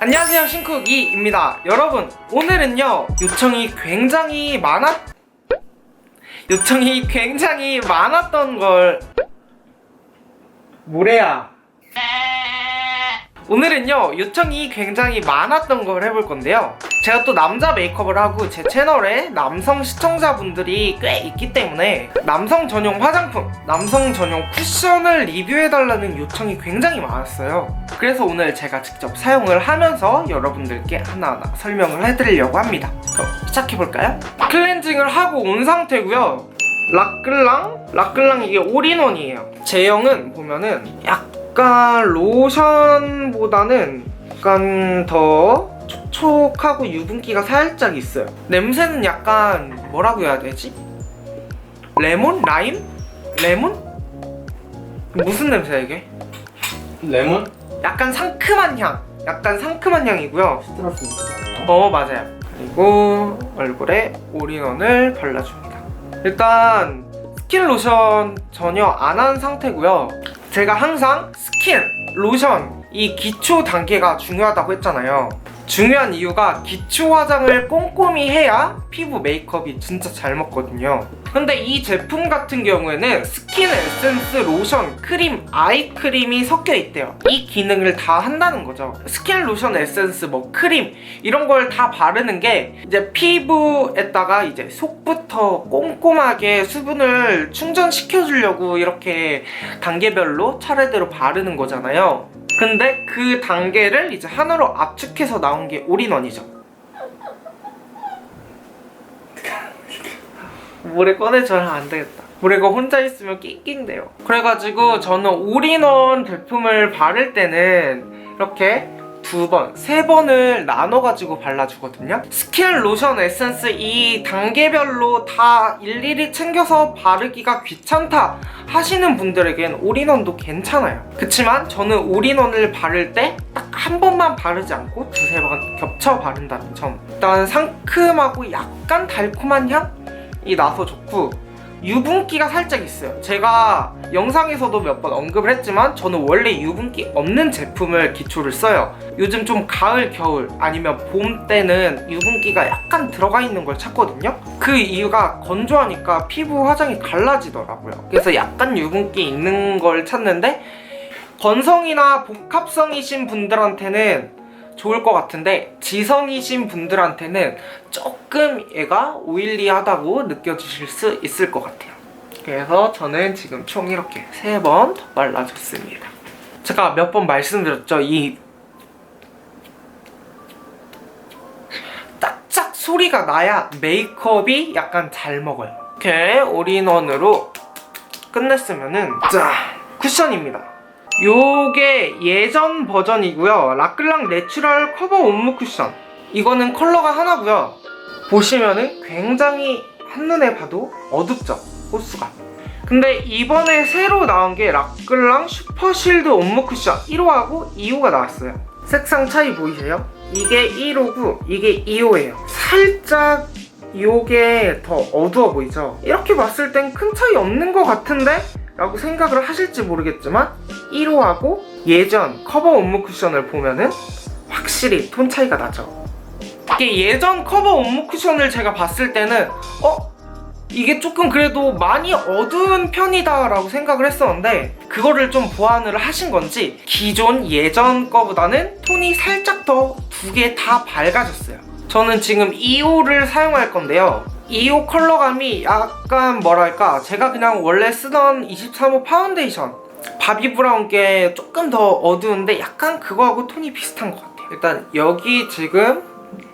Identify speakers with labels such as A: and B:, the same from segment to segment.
A: 안녕하세요, 신쿡이입니다. 여러분, 오늘은요 요청이 굉장히 많았던 걸 뭐래야 오늘은요 요청이 굉장히 많았던 걸 해볼 건데요, 제가 또 남자 메이크업을 하고 제 채널에 남성 시청자분들이 꽤 있기 때문에 남성 전용 화장품, 남성 전용 쿠션을 리뷰해달라는 요청이 굉장히 많았어요. 그래서 오늘 제가 직접 사용을 하면서 여러분들께 하나하나 설명을 해드리려고 합니다. 그럼 시작해볼까요? 클렌징을 하고 온 상태고요. 라끌랑 이게 올인원이에요. 제형은 보면은 약간 로션보다는 약간 더 촉촉하고 유분기가 살짝 있어요. 냄새는 약간 뭐라고 해야 되지? 레몬? 라임? 레몬? 무슨 냄새야 이게?
B: 레몬?
A: 약간 상큼한 향이고요.
B: 시트러스 냄새.
A: 맞아요. 그리고 얼굴에 올인원을 발라줍니다. 일단 스킨 로션 전혀 안 한 상태고요. 제가 항상 스킨, 로션 이 기초 단계가 중요하다고 했잖아요. 중요한 이유가 기초 화장을 꼼꼼히 해야 피부 메이크업이 진짜 잘 먹거든요. 근데 이 제품 같은 경우에는 스킨 에센스, 로션, 크림, 아이크림이 섞여 있대요. 이 기능을 다 한다는 거죠. 스킨, 로션, 에센스, 크림 이런 걸 다 바르는 게 이제 피부에다가 이제 속부터 꼼꼼하게 수분을 충전시켜 주려고 이렇게 단계별로 차례대로 바르는 거잖아요. 근데 그 단계를 이제 하나로 압축해서 나온 게 올인원이죠. 물에 꺼내줘야 안 되겠다. 물에가 혼자 있으면 낑낑대요. 그래가지고 저는 올인원 제품을 바를 때는 이렇게 2번, 3번을 나눠가지고 발라주거든요. 스킨, 로션, 에센스 이 단계별로 다 일일이 챙겨서 바르기가 귀찮다 하시는 분들에겐 올인원도 괜찮아요. 그치만 저는 올인원을 바를 때 딱 한 번만 바르지 않고 2~3번 겹쳐 바른다는 점. 일단 상큼하고 약간 달콤한 향이 나서 좋고 유분기가 살짝 있어요. 제가 영상에서도 몇 번 언급을 했지만 저는 원래 유분기 없는 제품을 기초를 써요. 요즘 좀 가을, 겨울 아니면 봄 때는 유분기가 약간 들어가 있는 걸 찾거든요. 그 이유가 건조하니까 피부 화장이 갈라지더라고요. 그래서 약간 유분기 있는 걸 찾는데 건성이나 복합성이신 분들한테는 좋을 것 같은데 지성이신 분들한테는 조금 얘가 오일리하다고 느껴지실 수 있을 것 같아요. 그래서 저는 지금 총 이렇게 3번 더 발라줬습니다. 제가 몇 번 말씀드렸죠, 이 딱짝 소리가 나야 메이크업이 약간 잘 먹어요. 이렇게 올인원으로 끝냈으면은 자, 쿠션입니다. 요게 예전 버전이고요. 라끌랑 내추럴 커버 옴무 쿠션. 이거는 컬러가 하나고요. 보시면은 굉장히 한눈에 봐도 어둡죠, 호수가. 근데 이번에 새로 나온 게 라끌랑 슈퍼실드 옴무 쿠션 1호하고 2호가 나왔어요. 색상 차이 보이세요? 이게 1호고 이게 2호예요. 살짝 요게 더 어두워 보이죠? 이렇게 봤을 땐 큰 차이 없는 것 같은데? 라고 생각을 하실지 모르겠지만 1호하고 예전 커버 옴무 쿠션을 보면은 확실히 톤 차이가 나죠. 이게 예전 커버 옴무 쿠션을 제가 봤을 때는 이게 조금 그래도 많이 어두운 편이다 라고 생각을 했었는데 그거를 좀 보완을 하신 건지 기존 예전 거보다는 톤이 살짝 더 두 개 다 밝아졌어요. 저는 지금 2호를 사용할 건데요. 2호 컬러감이 약간 뭐랄까, 제가 그냥 원래 쓰던 23호 파운데이션 바비 브라운 게 조금 더 어두운데 약간 그거하고 톤이 비슷한 것 같아요. 일단 여기 지금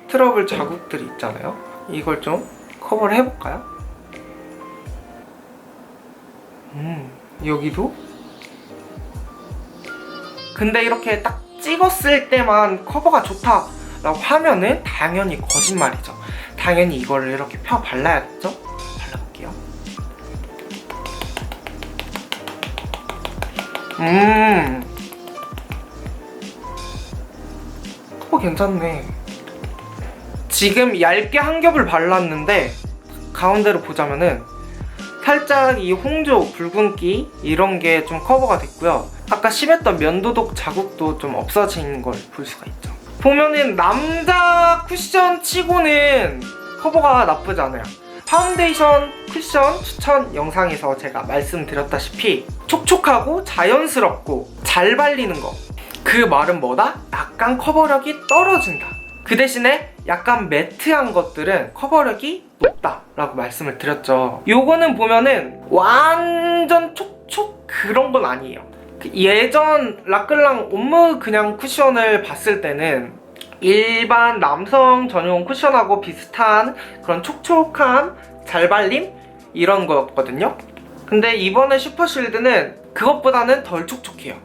A: 트러블 자국들이 있잖아요. 이걸 좀 커버를 해볼까요? 여기도? 근데 이렇게 딱 찍었을 때만 커버가 좋다라고 하면은 당연히 거짓말이죠. 당연히 이거를 이렇게 펴 발라야겠죠? 발라볼게요. 커버 괜찮네. 지금 얇게 한 겹을 발랐는데 가운데로 보자면은 살짝 이 홍조, 붉은기 이런 게 좀 커버가 됐고요. 아까 심했던 면도독 자국도 좀 없어진 걸 볼 수가 있죠. 보면은 남자 쿠션 치고는 커버가 나쁘지 않아요. 파운데이션 쿠션 추천 영상에서 제가 말씀드렸다시피 촉촉하고 자연스럽고 잘 발리는 거, 그 말은 뭐다? 약간 커버력이 떨어진다. 그 대신에 약간 매트한 것들은 커버력이 높다 라고 말씀을 드렸죠. 요거는 보면은 완전 촉촉 그런 건 아니에요. 예전 라클랑 옴므 그냥 쿠션을 봤을 때는 일반 남성 전용 쿠션하고 비슷한 그런 촉촉함, 잘 발림 이런 거였거든요. 근데 이번에 슈퍼쉴드는 그것보다는 덜 촉촉해요.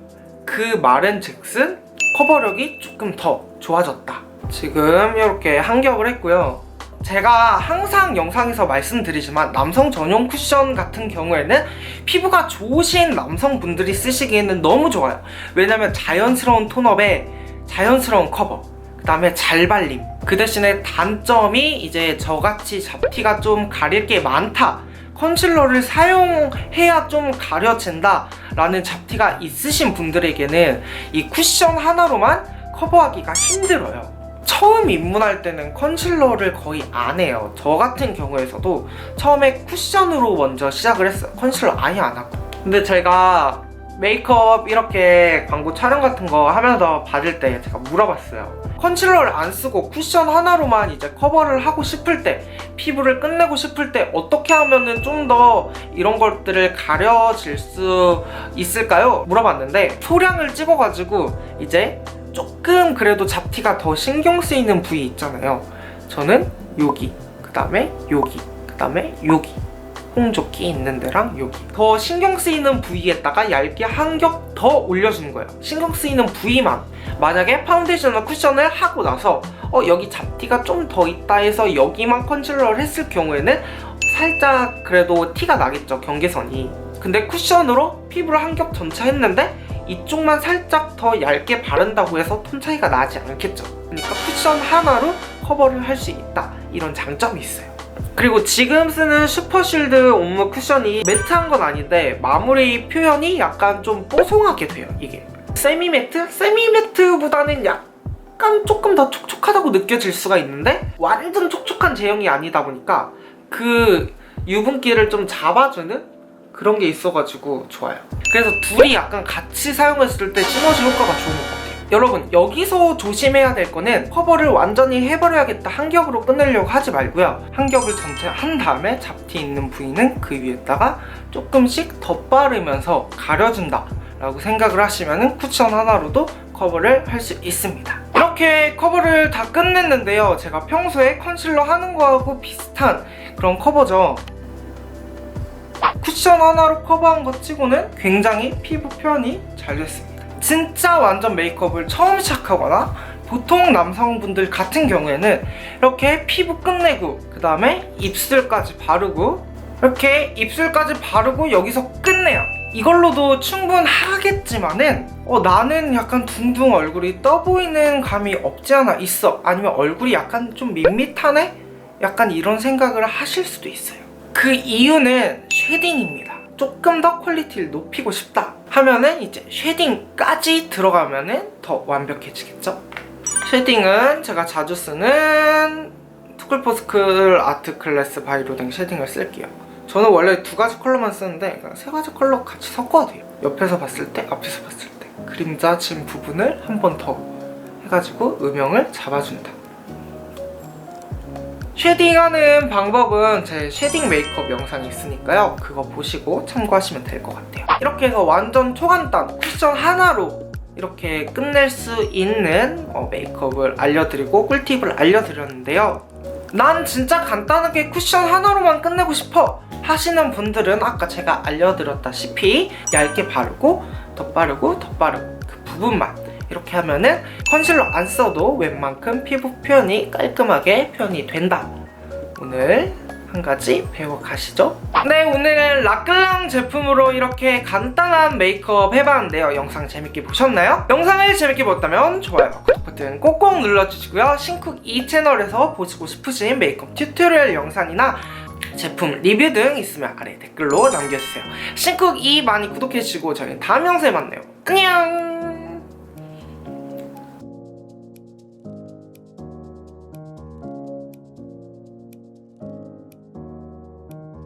A: 그 말은 즉슨 커버력이 조금 더 좋아졌다. 지금 이렇게 한겹을 했고요. 제가 항상 영상에서 말씀드리지만 남성 전용 쿠션 같은 경우에는 피부가 좋으신 남성분들이 쓰시기에는 너무 좋아요. 왜냐면 자연스러운 톤업에 자연스러운 커버, 그 다음에 잘 발림. 그 대신에 단점이 이제 저같이 잡티가 좀 가릴 게 많다, 컨실러를 사용해야 좀 가려진다 라는 잡티가 있으신 분들에게는 이 쿠션 하나로만 커버하기가 힘들어요. 처음 입문할 때는 컨실러를 거의 안 해요. 저 같은 경우에서도 처음에 쿠션으로 먼저 시작을 했어요. 컨실러 아예 안 하고. 근데 제가 메이크업 이렇게 광고 촬영 같은 거 하면서 받을 때 제가 물어봤어요. 컨실러를 안 쓰고 쿠션 하나로만 이제 커버를 하고 싶을 때, 피부를 끝내고 싶을 때 어떻게 하면은 좀 더 이런 것들을 가려질 수 있을까요? 물어봤는데 소량을 찍어가지고 이제 조금 그래도 잡티가 더 신경 쓰이는 부위 있잖아요. 저는 여기, 그 다음에 여기, 그 다음에 여기, 홍조끼 있는 데랑 여기 더 신경 쓰이는 부위에다가 얇게 한 겹 더 올려주는 거예요. 신경 쓰이는 부위만. 만약에 파운데이션이나 쿠션을 하고 나서 여기 잡티가 좀 더 있다 해서 여기만 컨실러를 했을 경우에는 살짝 그래도 티가 나겠죠, 경계선이. 근데 쿠션으로 피부를 한 겹 전체 했는데 이쪽만 살짝 더 얇게 바른다고 해서 톤 차이가 나지 않겠죠. 그러니까 쿠션 하나로 커버를 할 수 있다, 이런 장점이 있어요. 그리고 지금 쓰는 슈퍼쉴드 옴므 쿠션이 매트한 건 아닌데 마무리 표현이 약간 좀 뽀송하게 돼요. 이게 세미매트? 세미매트보다는 약간 조금 더 촉촉하다고 느껴질 수가 있는데 완전 촉촉한 제형이 아니다 보니까 그 유분기를 좀 잡아주는 그런 게 있어가지고 좋아요. 그래서 둘이 약간 같이 사용했을 때 시너지 효과가 좋은 것 같아요. 여러분, 여기서 조심해야 될 거는 커버를 완전히 해버려야겠다, 한 겹으로 끝내려고 하지 말고요. 한 겹을 전체 한 다음에 잡티 있는 부위는 그 위에다가 조금씩 덧바르면서 가려준다 라고 생각을 하시면 쿠션 하나로도 커버를 할 수 있습니다. 이렇게 커버를 다 끝냈는데요. 제가 평소에 컨실러 하는 거하고 비슷한 그런 커버죠. 쿠션 하나로 커버한 것 치고는 굉장히 피부 표현이 잘 됐습니다. 진짜 완전 메이크업을 처음 시작하거나 보통 남성분들 같은 경우에는 이렇게 피부 끝내고 그 다음에 입술까지 바르고, 이렇게 입술까지 바르고 여기서 끝내요. 이걸로도 충분하겠지만은 나는 약간 둥둥 얼굴이 떠 보이는 감이 없지 않아 있어, 아니면 얼굴이 약간 좀 밋밋하네? 약간 이런 생각을 하실 수도 있어요. 그 이유는 쉐딩입니다. 조금 더 퀄리티를 높이고 싶다 하면은 이제 쉐딩까지 들어가면은 더 완벽해지겠죠? 쉐딩은 제가 자주 쓰는 투쿨포스쿨 아트클래스 바이로댕 쉐딩을 쓸게요. 저는 원래 두 가지 컬러만 쓰는데 세 가지 컬러 같이 섞어도 돼요. 옆에서 봤을 때, 앞에서 봤을 때 그림자 진 부분을 한 번 더 해가지고 음영을 잡아준다. 쉐딩하는 방법은 제 쉐딩 메이크업 영상이 있으니까요. 그거 보시고 참고하시면 될 것 같아요. 이렇게 해서 완전 초간단 쿠션 하나로 이렇게 끝낼 수 있는 메이크업을 알려드리고 꿀팁을 알려드렸는데요. 난 진짜 간단하게 쿠션 하나로만 끝내고 싶어 하시는 분들은 아까 제가 알려드렸다시피 얇게 바르고 덧바르고 덧바르고 그 부분만 이렇게 하면은 컨실러 안 써도 웬만큼 피부 표현이 깔끔하게 표현이 된다. 오늘 한 가지 배워가시죠. 네, 오늘 라클랑 제품으로 이렇게 간단한 메이크업 해봤는데요. 영상 재밌게 보셨나요? 영상을 재밌게 보셨다면 좋아요, 구독 버튼 꼭꼭 눌러주시고요. 신쿡 이 채널에서 보시고 싶으신 메이크업 튜토리얼 영상이나 제품 리뷰 등 있으면 아래 댓글로 남겨주세요. 신쿡 이 많이 구독해주시고 저희는 다음 영상에 만나요. 안녕!